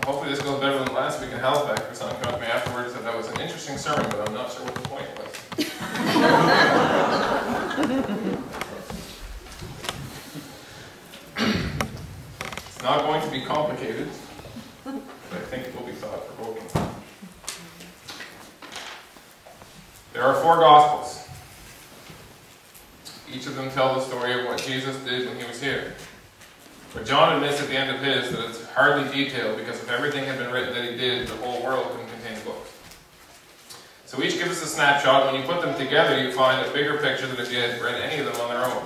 Hopefully this goes better than last week in Halifax, because someone came up to me afterwards and said that was an interesting sermon, but I'm not sure what the point was. It's not going to be complicated, but I think it will be thought-provoking. There are 4 Gospels. Each of them tell the story of what Jesus did when he was here. But John admits at the end of his that it's hardly detailed, because if everything had been written that he did, the whole world couldn't contain a book. So each gives us a snapshot. When you put them together, you find a bigger picture than if you had read any of them on their own.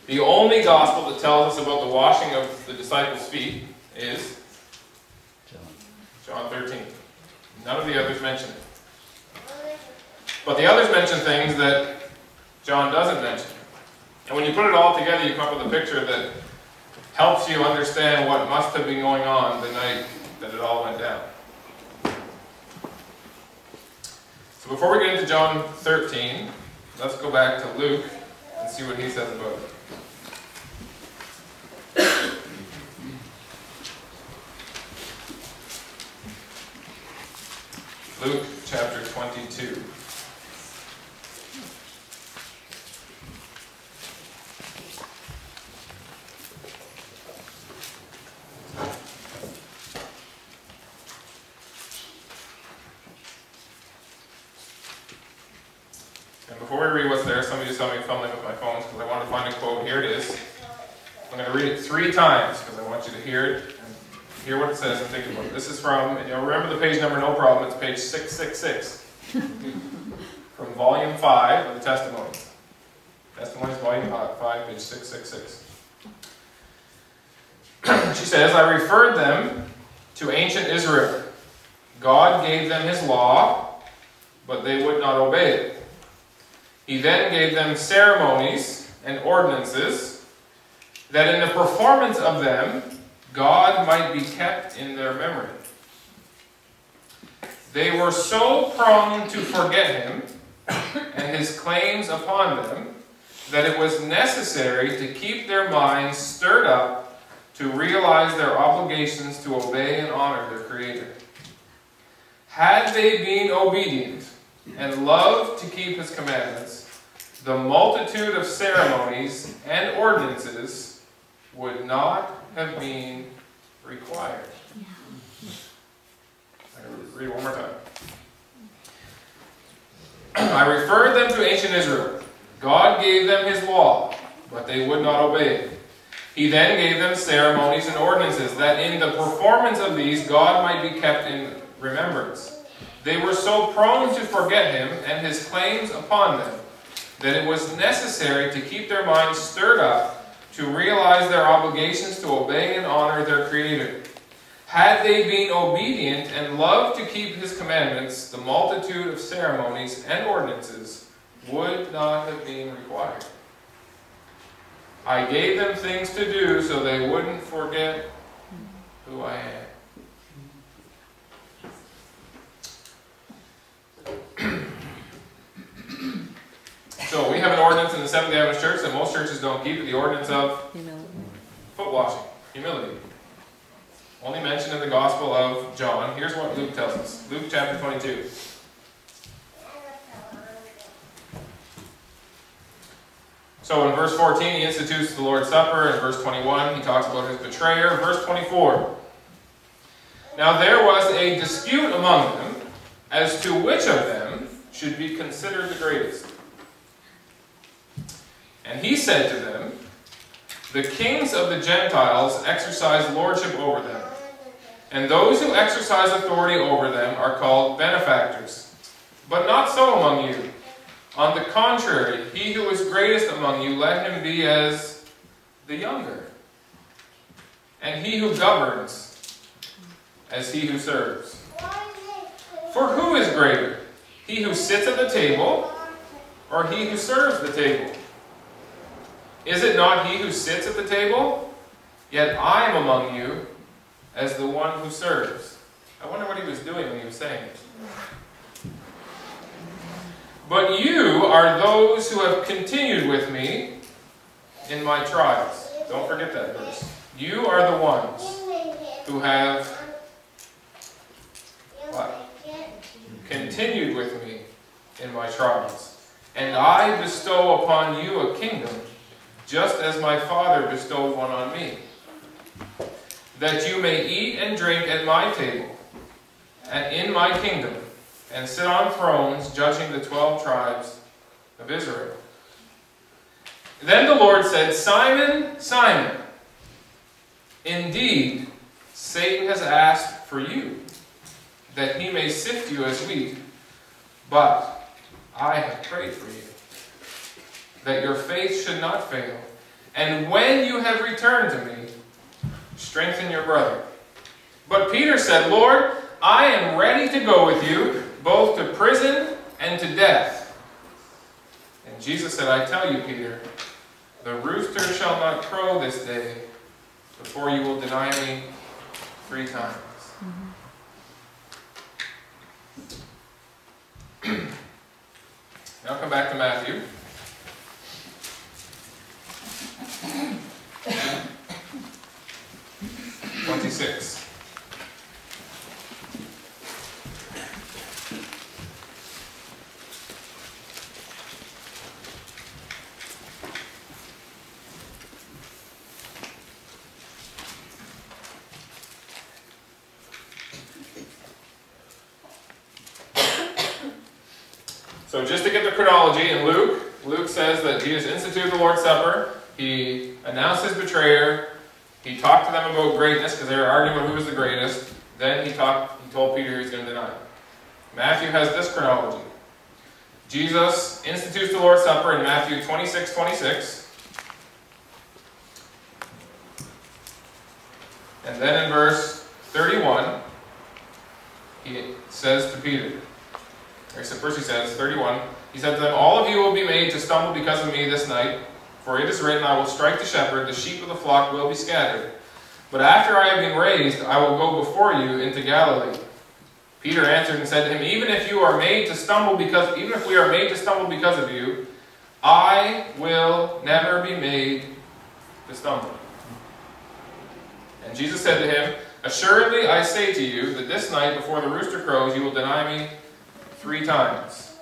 The only Gospel that tells us about the washing of the disciples' feet is John 13. None of the others mention it. But the others mention things that John doesn't mention. And when you put it all together, you come up with a picture that helps you understand what must have been going on the night that it all went down. So before we get into John 13, let's go back to Luke and see what he says about it. Luke chapter 22. And before we read what's there, somebody just saw me fumbling with my phones because I want to find a quote. Here it is. I'm going to read it 3 times because I want you to hear it and hear what it says and think about it. This is from, and you'll remember the page number, no problem, it's page 666. From volume 5 of the Testimonies. Testimonies, volume 5, page 666. She says, I referred them to ancient Israel. God gave them his law, but they would not obey it. He then gave them ceremonies and ordinances, that in the performance of them, God might be kept in their memory. They were so prone to forget him and his claims upon them, that it was necessary to keep their minds stirred up to realize their obligations to obey and honor their Creator. Had they been obedient and loved to keep his commandments, the multitude of ceremonies and ordinances would not have been required. I'm going to read it one more time. I referred them to ancient Israel. God gave them his law, but they would not obey it. He then gave them ceremonies and ordinances, that in the performance of these God might be kept in remembrance. They were so prone to forget him and his claims upon them, that it was necessary to keep their minds stirred up to realize their obligations to obey and honor their Creator. Had they been obedient and loved to keep his commandments, the multitude of ceremonies and ordinances would not have been required. I gave them things to do so they wouldn't forget who I am. So we have an ordinance in the Seventh-day Adventist Church that most churches don't keep it, the ordinance of foot washing, humility. Only mentioned in the Gospel of John. Here's what Luke tells us. Luke chapter 22. So in verse 14 he institutes the Lord's Supper. In verse 21 he talks about his betrayer. Verse 24. Now there was a dispute among them as to which of them should be considered the greatest. And he said to them, the kings of the Gentiles exercise lordship over them, and those who exercise authority over them are called benefactors. But not so among you. On the contrary, he who is greatest among you, let him be as the younger, and he who governs as he who serves. For who is greater, he who sits at the table, or he who serves the table? Is it not he who sits at the table? Yet I am among you as the one who serves. I wonder what he was doing when he was saying it. But you are those who have continued with me in my trials. Don't forget that verse. You are the ones who have what? Continued with me in my trials. And I bestow upon you a kingdom, just as my Father bestowed one on me, that you may eat and drink at my table, and in my kingdom, and sit on thrones, judging the 12 tribes of Israel. Then the Lord said, Simon, Simon, indeed, Satan has asked for you, that he may sift you as wheat, but I have prayed for you, that your faith should not fail. And when you have returned to me, strengthen your brother. But Peter said, Lord, I am ready to go with you, both to prison and to death. And Jesus said, I tell you, Peter, the rooster shall not crow this day before you will deny me 3 times. Now come back to Matthew. (26). So just to get the chronology, in Luke says that Jesus instituted the Lord's Supper. He announced his betrayer. He talked to them about greatness because they were arguing about who was the greatest. Then he told Peter he was going to deny him. Matthew has this chronology. Jesus institutes the Lord's Supper in Matthew 26:26. And then in verse 31, he says to Peter, so first he says, 31, he said to them, all of you will be made to stumble because of me this night, for it is written, I will strike the shepherd, the sheep of the flock will be scattered. But after I have been raised, I will go before you into Galilee. Peter answered and said to him, even if we are made to stumble because of you, I will never be made to stumble. And Jesus said to him, assuredly I say to you that this night before the rooster crows, you will deny me 3 times.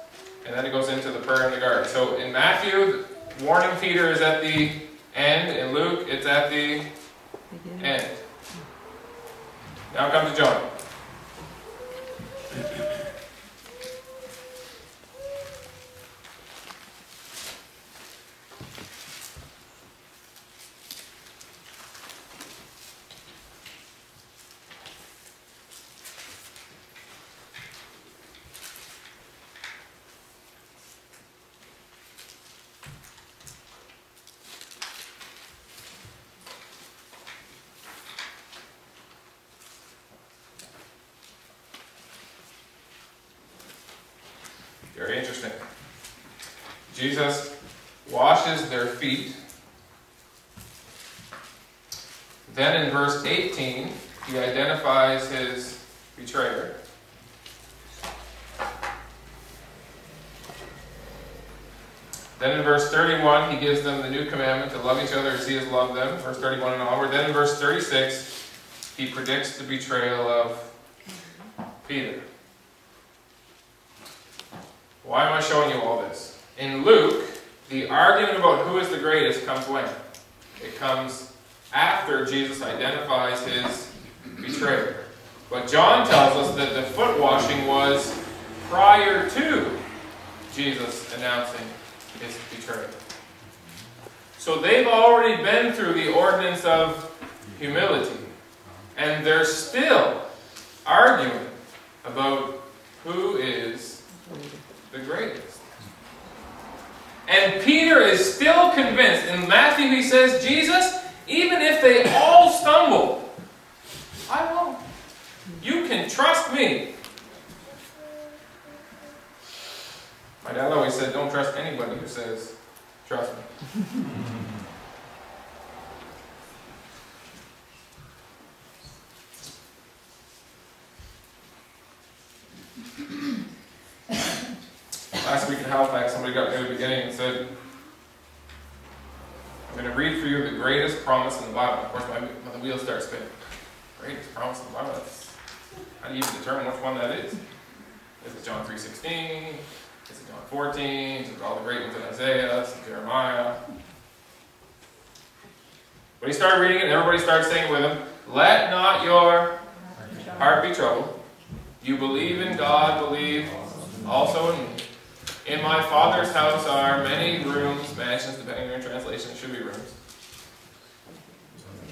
And then it goes into the prayer in the garden. So in Matthew, warning Peter is at the end. In Luke, it's at the end. Now come to John. Very interesting. Jesus washes their feet. Then in verse 18, he identifies his betrayer. Then in verse 31, he gives them the new commandment to love each other as he has loved them. Verse 31 and onward. Then in verse 36, he predicts the betrayal of Peter. Why am I showing you all this? In Luke, the argument about who is the greatest comes when? It comes after Jesus identifies his betrayer. But John tells us that the foot washing was prior to Jesus announcing his betrayer. So they've already been through the ordinance of humility. And they're still arguing about who is the greatest. And Peter is still convinced. In Matthew he says, Jesus, even if they all stumble, I won't. You can trust me. My dad always said, don't trust anybody who says, trust me. Last week in Halifax, somebody got near the beginning and said, I'm going to read for you the greatest promise in the Bible. Of course, the wheels start spinning. greatest promise of the Bible. How do you even determine which one that is? Is it John 3:16? Is it John 14? Is it all the great ones in Isaiah? Is it Jeremiah? But he started reading it, and everybody started saying with him, "Let not your heart be troubled. You believe in God, believe also in me. In my Father's house are many rooms," mansions, depending on your translation, it should be rooms.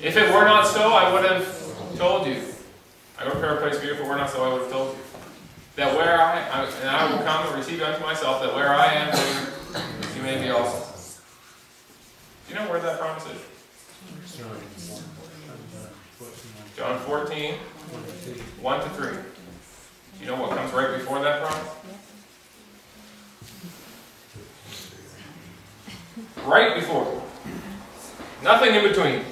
"If it were not so, I would have told you. I go prepare a place for you. If it were not so, I would have told you. That where I will come and receive you unto myself, that where I am, there you may be also." Do you know where that promise is? John 14, 1 to 3. Do you know what comes right before that promise? Right before. Nothing in between.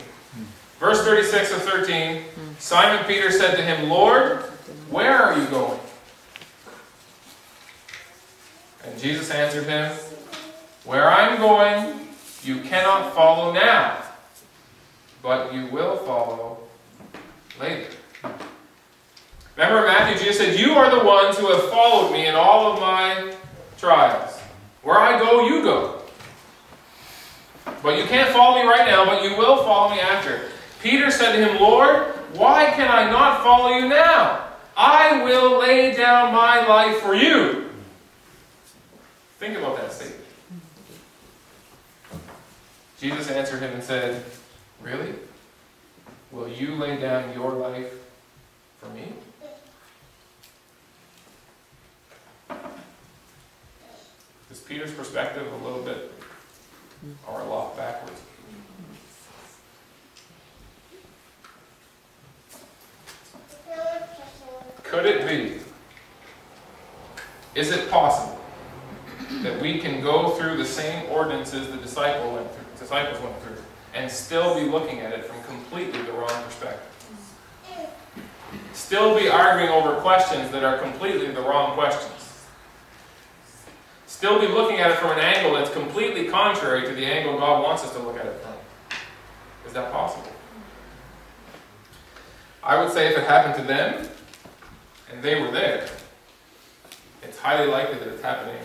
Verse 36 of 13, Simon Peter said to him, "Lord, where are you going?" And Jesus answered him, "Where I am going, you cannot follow now, but you will follow later." Remember in Matthew, Jesus said, "You are the ones who have followed me in all of my trials. Where I go, you go. But you can't follow me right now, but you will follow me after." Peter said to him, "Lord, why can I not follow you now? I will lay down my life for you." Think about that statement. Jesus answered him and said, "Really? Will you lay down your life for me?" Is Peter's perspective a little bit or a lot backwards? Could it be? Is it possible that we can go through the same ordinances the disciples went through and still be looking at it from completely the wrong perspective? Still be arguing over questions that are completely the wrong questions? Still be looking at it from an angle that's completely contrary to the angle God wants us to look at it from? Is that possible? I would say if it happened to them, and they were there, it's highly likely that it's happening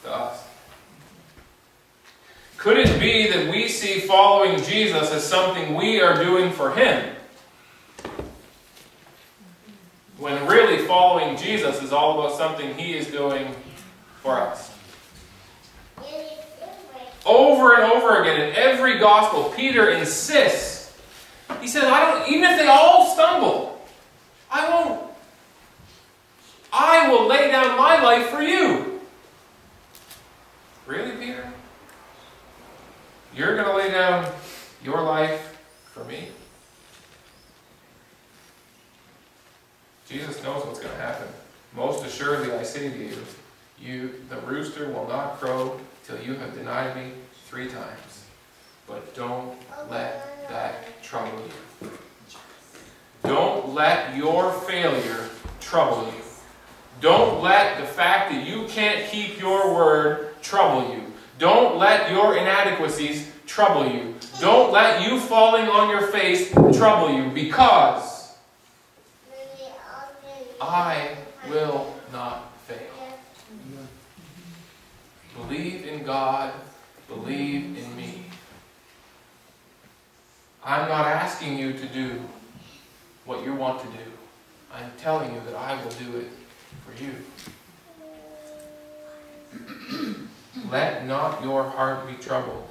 to us. Could it be that we see following Jesus as something we are doing for Him, when really following Jesus is all about something He is doing for us? Over and over again in every gospel, Peter insists. He says, even if they all stumble, I won't. I will lay down my life for you. Really, Peter? You're going to lay down your life for me? Jesus knows what's going to happen. "Most assuredly I say to you, the rooster will not crow till you have denied me 3 times. But don't let that trouble you." Don't let your failure trouble you. Don't let the fact that you can't keep your word trouble you. Don't let your inadequacies trouble you. Don't let you falling on your face trouble you, because I will not fail. Believe in God. Believe in me. I'm not asking you to do what you want to do. I'm telling you that I will do it for you. Let not your heart be troubled.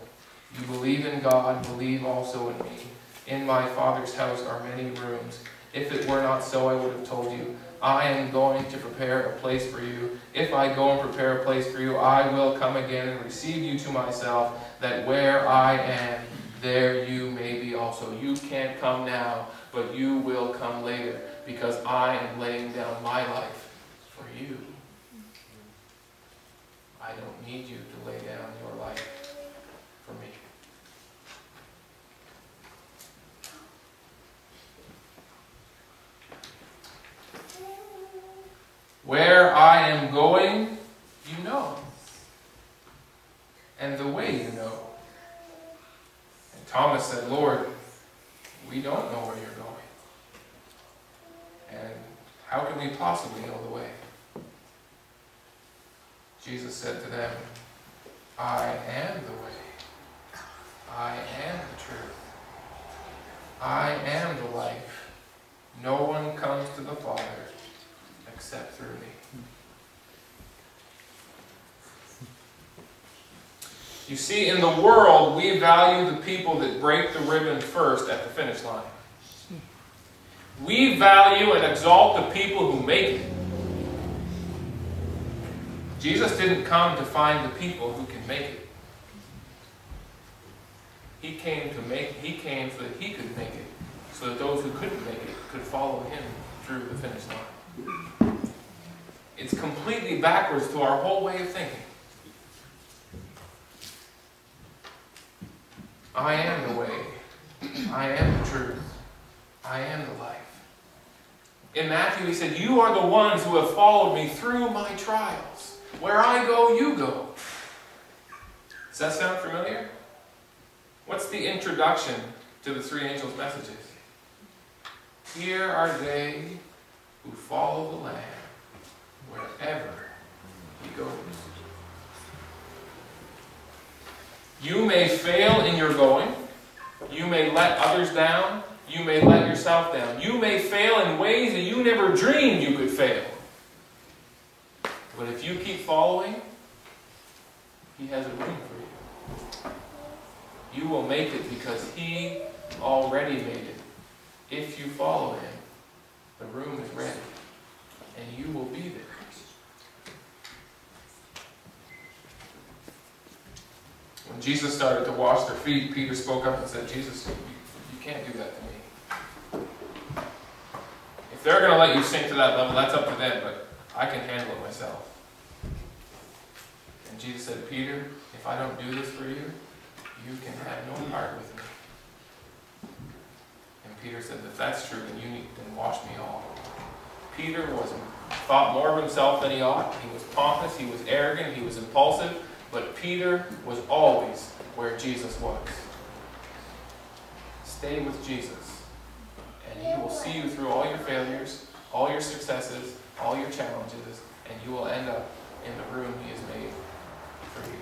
You believe in God, believe also in me. In my Father's house are many rooms. If it were not so, I would have told you. I am going to prepare a place for you. If I go and prepare a place for you, I will come again and receive you to myself, that where I am, there you may be also. You can't come now, but you will come later, because I am laying down my life for you. I don't need you to lay down your life for me. Where I am going, you know, and the way you know. And Thomas said, "Lord, we don't know where you're going. And how can we possibly know the way? Jesus said to them, I am the way. I am the truth. I am the life. No one comes to the Father except through me. You see, in the world, we value the people that break the ribbon first at the finish line. We value and exalt the people who make it. Jesus didn't come to find the people who can make it. He came so that he could make it, so that those who couldn't make it could follow him through the finish line. It's completely backwards to our whole way of thinking. I am the way. I am the truth. I am the life. In Matthew, he said, you are the ones who have followed me through my trials. Where I go, you go. Does that sound familiar? What's the introduction to the three angels' messages? Here are they who follow the Lamb wherever he goes. You may fail in your going. You may let others down. You may let yourself down. You may fail in ways that you never dreamed you could fail. But if you keep following, he has a room for you. You will make it because he already made it. If you follow him, the room is ready, and you will be there. When Jesus started to wash their feet, Peter spoke up and said, Jesus, you can't do that to me. If they're going to let you sink to that level, that's up to them, but I can handle it myself. And Jesus said, Peter, if I don't do this for you, you can have no part with me. And Peter said, if that's true, then then wash me all. Peter thought more of himself than he ought. He was pompous, he was arrogant, he was impulsive, but Peter was always where Jesus was. Stay with Jesus, and he will see you through all your failures, all your successes, all your challenges, and you will end up in the room he has made for you.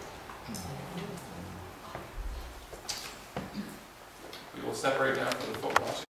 We will separate now for the foot wash.